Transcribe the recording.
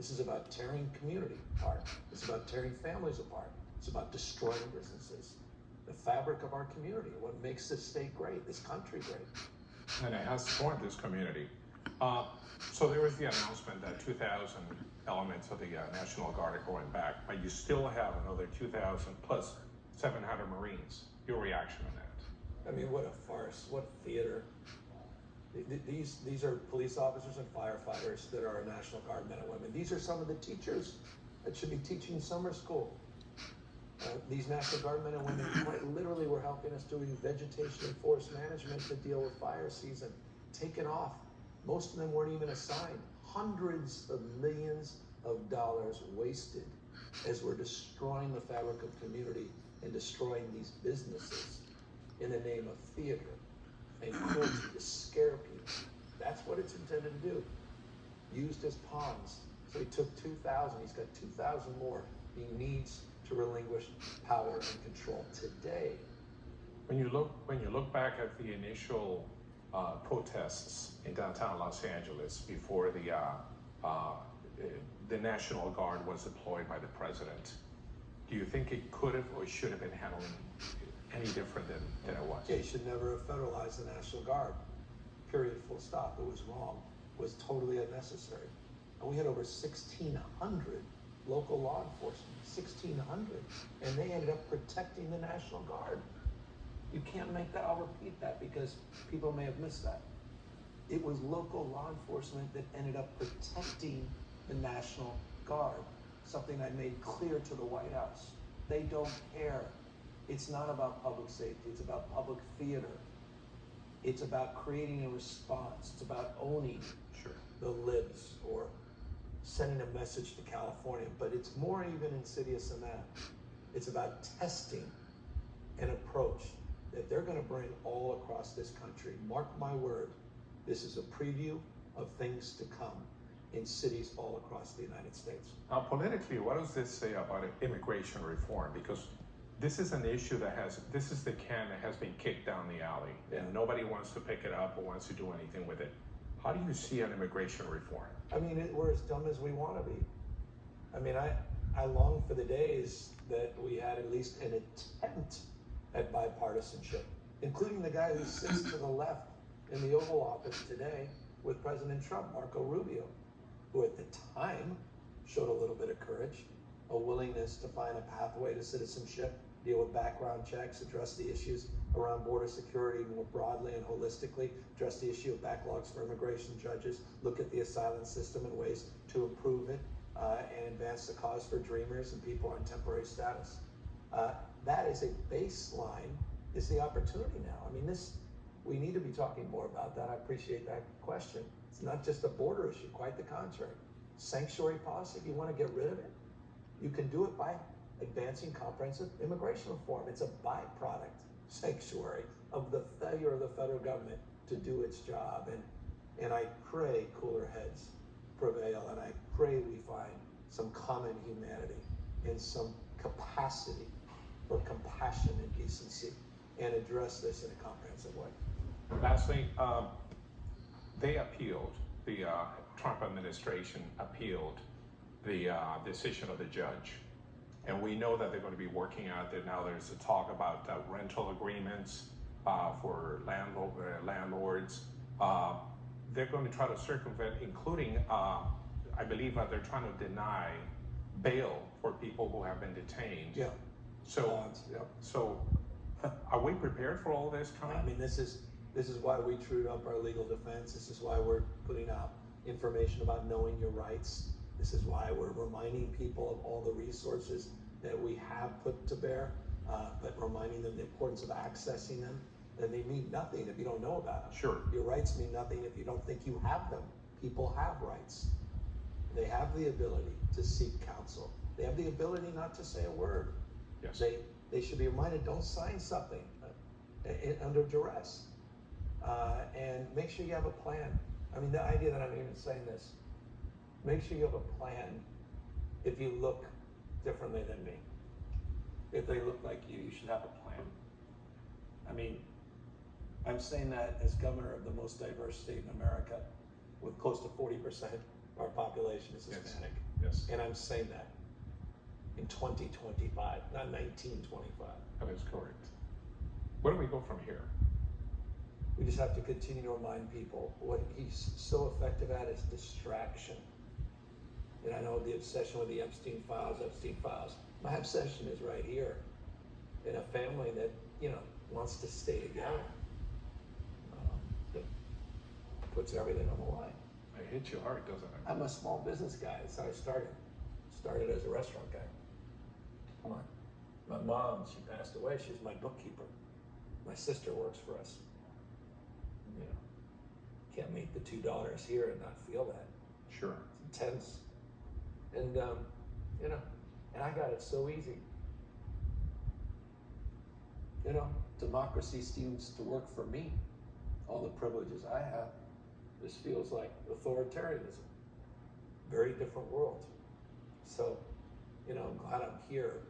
This is about tearing community apart. It's about tearing families apart. It's about destroying businesses, the fabric of our community, what makes this state great, this country great. And it has formed this community. So there was the announcement that 2,000 elements of the National Guard are going back, but you still have another 2,000 plus 700 Marines. Your reaction on that? I mean, what a farce, what theater. These are police officers and firefighters that are our National Guard men and women. These are some of the teachers that should be teaching summer school. These National Guard men and women quite literally were helping us doing vegetation and forest management to deal with fire season. Taken off. Most of them weren't even assigned. Hundreds of millions of dollars wasted as we're destroying the fabric of community and destroying these businesses in the name of theater and cruelty to scare people. That's what it's intended to do. Used as pawns. So he took 2,000. He's got 2,000 more. He needs to relinquish power and control today. When you look back at the initial protests in downtown Los Angeles before the National Guard was deployed by the president, do you think it could have or should have been handled any different than it was? Yeah, you should never have federalized the National Guard. Period, full stop. It was wrong. It was totally unnecessary. And we had over 1,600 local law enforcement, 1,600, and they ended up protecting the National Guard. You can't make that, I'll repeat that because people may have missed that. It was local law enforcement that ended up protecting the National Guard, something I made clear to the White House. They don't care. It's not about public safety, it's about public theater. It's about creating a response. It's about owning the libs or sending a message to California, but it's more even insidious than that. It's about testing an approach that they're gonna bring all across this country. Mark my word, this is a preview of things to come in cities all across the United States. Now, politically, what does this say about immigration reform? Because this is an issue this is the can that has been kicked down the alley, and nobody wants to pick it up or wants to do anything with it. How do you see an immigration reform? I mean, we're as dumb as we want to be. I mean, I long for the days that we had at least an attempt at bipartisanship, including the guy who sits to the left in the Oval Office today with President Trump, Marco Rubio, who at the time showed a little bit of courage, a willingness to find a pathway to citizenship, deal with background checks, address the issues around border security more broadly and holistically, address the issue of backlogs for immigration judges, look at the asylum system and ways to improve it, and advance the cause for dreamers and people on temporary status. That is a baseline, is the opportunity now. I mean, we need to be talking more about that. I appreciate that question. It's not just a border issue, quite the contrary. Sanctuary policy, if you want to get rid of it, you can do it by advancing comprehensive immigration reform. It's a byproduct, sanctuary, of the failure of the federal government to do its job. And I pray cooler heads prevail, and I pray we find some common humanity and some capacity for compassion and decency and address this in a comprehensive way. Lastly, they appealed, the Trump administration appealed the decision of the judge. And we know that they're going to be working out there now. There's a talk about rental agreements for landlords. They're going to try to circumvent, including, I believe they're trying to deny bail for people who have been detained. Yeah. So are we prepared for all this coming? I mean, this is why we trued up our legal defense. This is why we're putting out information about knowing your rights. This is why we're reminding people of all the resources that we have put to bear, but reminding them the importance of accessing them. And they mean nothing if you don't know about them. Sure. Your rights mean nothing if you don't think you have them. People have rights. They have the ability to seek counsel. They have the ability not to say a word. Yes. They should be reminded, don't sign something under duress. And make sure you have a plan. I mean, the idea that I'm even saying this, make sure you have a plan if you look differently than me. If they look like you should have a plan. I mean, I'm saying that as governor of the most diverse state in America, with close to 40% of our population is Hispanic. Yes. Yes, And I'm saying that in 2025, not 1925. that is correct. Where do we go from here? We just have to continue to remind people what he's so effective at is distraction. And I know the obsession with the Epstein files. My obsession is right here in a family that, wants to stay together. That puts everything on the line. It hits you hard, doesn't it? I'm a small business guy. That's how I started. Started as a restaurant guy. Come on. My mom, she passed away. She was my bookkeeper. My sister works for us. Can't meet the two daughters here and not feel that. Sure. It's intense. And, and I got it so easy. Democracy seems to work for me. All the privileges I have. This feels like authoritarianism. Very different world. So, I'm glad I'm here.